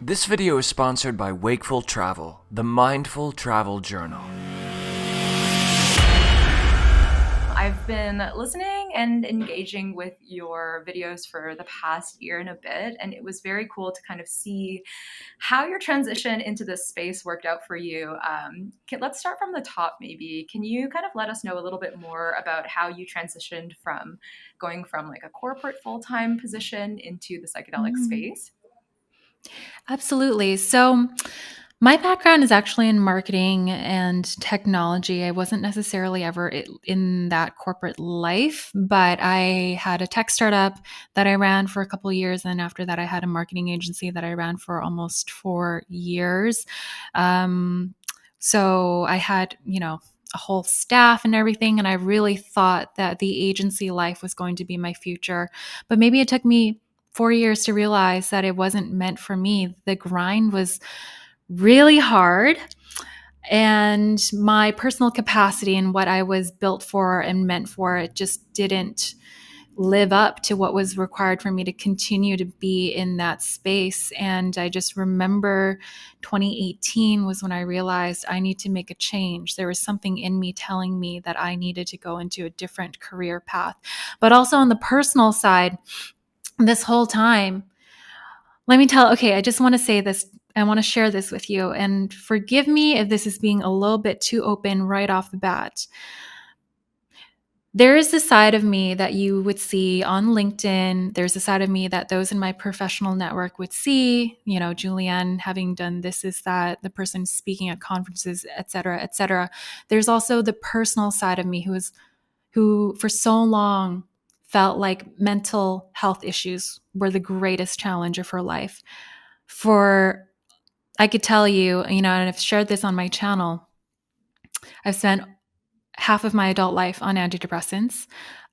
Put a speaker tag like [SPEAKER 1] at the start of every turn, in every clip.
[SPEAKER 1] This video is sponsored by Wakeful Travel, the Mindful Travel Journal.
[SPEAKER 2] I've been listening and engaging with your videos for the past year and a bit, and it was very cool to kind of see how your transition into this space worked out for you. Let's start from the top, maybe. Can you kind of let us know a little bit more about how you transitioned from going from like a corporate full-time position into the psychedelic
[SPEAKER 3] Mm,
[SPEAKER 2] space?
[SPEAKER 3] Absolutely. So, my background is actually in marketing and technology. I wasn't necessarily ever in that corporate life, but I had a tech startup that I ran for a couple of years. And after that, I had a marketing agency that I ran for almost 4 years. Um, so, I had, a whole staff and everything. And I really thought that the agency life was going to be my future. But maybe it took me 4 years to realize that it wasn't meant for me. The grind was really hard, and my personal capacity and what I was built for and meant for, it just didn't live up to what was required for me to continue to be in that space. And I just remember 2018 was when I realized I need to make a change. There was something in me telling me that I needed to go into a different career path. But also on the personal side, this whole time, okay, I just want to say this. I want to share this with you, and forgive me if this is being a little bit too open right off the bat. There is the side of me that you would see on LinkedIn. There's a side of me that those in my professional network would see, Julianne having done this, is that, the person speaking at conferences, et cetera, et cetera. There's also the personal side of me who for so long felt like mental health issues were the greatest challenge of her life. For I could tell you, and I've shared this on my channel, I've spent half of my adult life on antidepressants.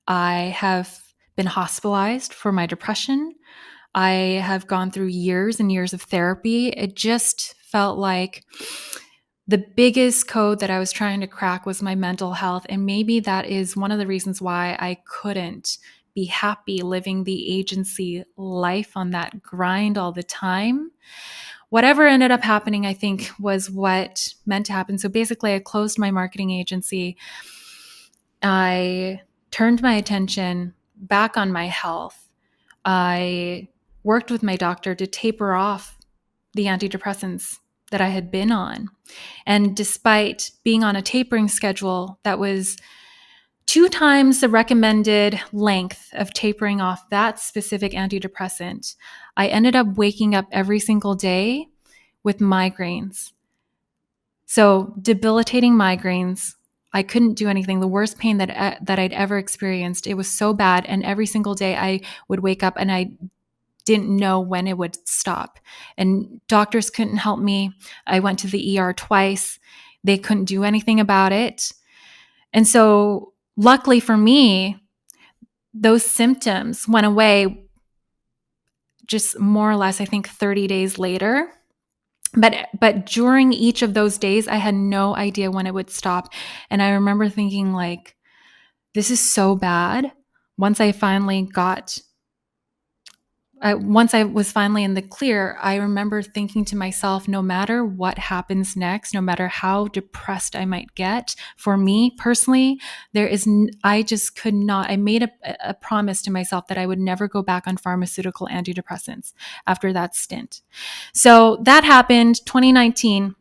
[SPEAKER 3] I have been hospitalized for my depression. I have gone through years and years of therapy. It just felt like the biggest code that I was trying to crack was my mental health. And maybe that is one of the reasons why I couldn't be happy living the agency life on that grind all the time. Whatever ended up happening, I think, was what meant to happen. So basically, I closed my marketing agency. I turned my attention back on my health. I worked with my doctor to taper off the antidepressants that I had been on. And despite being on a tapering schedule that was 2 times the recommended length of tapering off that specific antidepressant, I ended up waking up every single day with migraines. So, debilitating migraines. I couldn't do anything. The worst pain that I'd ever experienced. It was so bad, and every single day I would wake up and I didn't know when it would stop. And doctors couldn't help me. I went to the ER twice. They couldn't do anything about it. And so, luckily for me, those symptoms went away just more or less, I think, 30 days later. But during each of those days, I had no idea when it would stop. And I remember thinking, like, this is so bad. Once I finally got once I was finally in the clear, I remember thinking to myself, no matter what happens next, no matter how depressed I might get, for me personally, I just could not. I made a promise to myself that I would never go back on pharmaceutical antidepressants after that stint. So that happened 2019.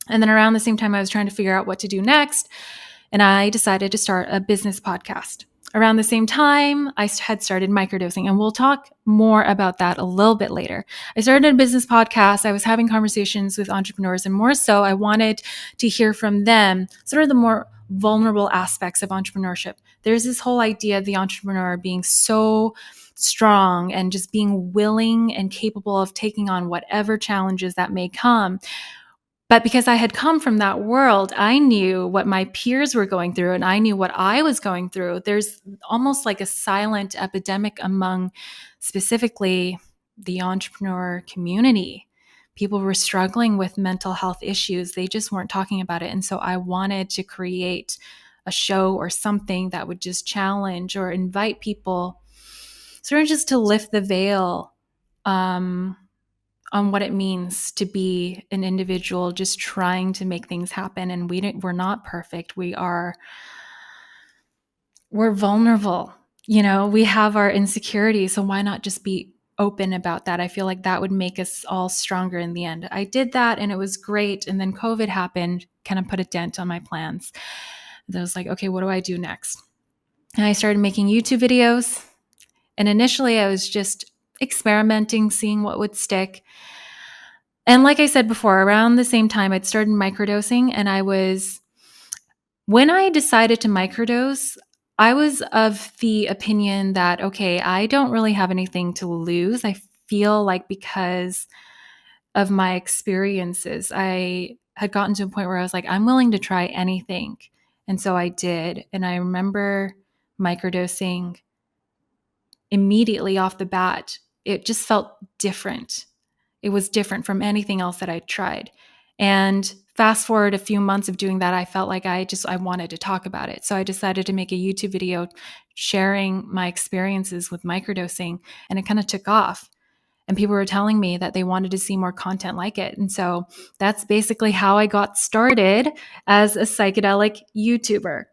[SPEAKER 3] And then around the same time, I was trying to figure out what to do next. And I decided to start a business podcast. Around the same time, I had started microdosing, and we'll talk more about that a little bit later. I started a business podcast. I was having conversations with entrepreneurs, and more so, I wanted to hear from them, sort of the more vulnerable aspects of entrepreneurship. There's this whole idea of the entrepreneur being so strong and just being willing and capable of taking on whatever challenges that may come. But because I had come from that world, I knew what my peers were going through, and I knew what I was going through. There's almost like a silent epidemic among specifically the entrepreneur community. People were struggling with mental health issues. They just weren't talking about it. And so I wanted to create a show or something that would just challenge or invite people sort of just to lift the veil on what it means to be an individual just trying to make things happen. And we're not perfect. We're vulnerable. We have our insecurities. So why not just be open about that? I feel like that would make us all stronger in the end. I did that and it was great. And then COVID happened, kind of put a dent on my plans. And I was like, okay, what do I do next? And I started making YouTube videos. And initially I was just experimenting, seeing what would stick. And like I said before, around the same time I'd started microdosing, and when I decided to microdose, I was of the opinion that, okay, I don't really have anything to lose. I feel like because of my experiences, I had gotten to a point where I was like, I'm willing to try anything. And so I did. And I remember microdosing immediately off the bat. It just felt different. It was different from anything else that I'd tried. And fast forward a few months of doing that, I felt like I wanted to talk about it. So I decided to make a YouTube video sharing my experiences with microdosing, and it kind of took off. And people were telling me that they wanted to see more content like it. And so that's basically how I got started as a psychedelic YouTuber.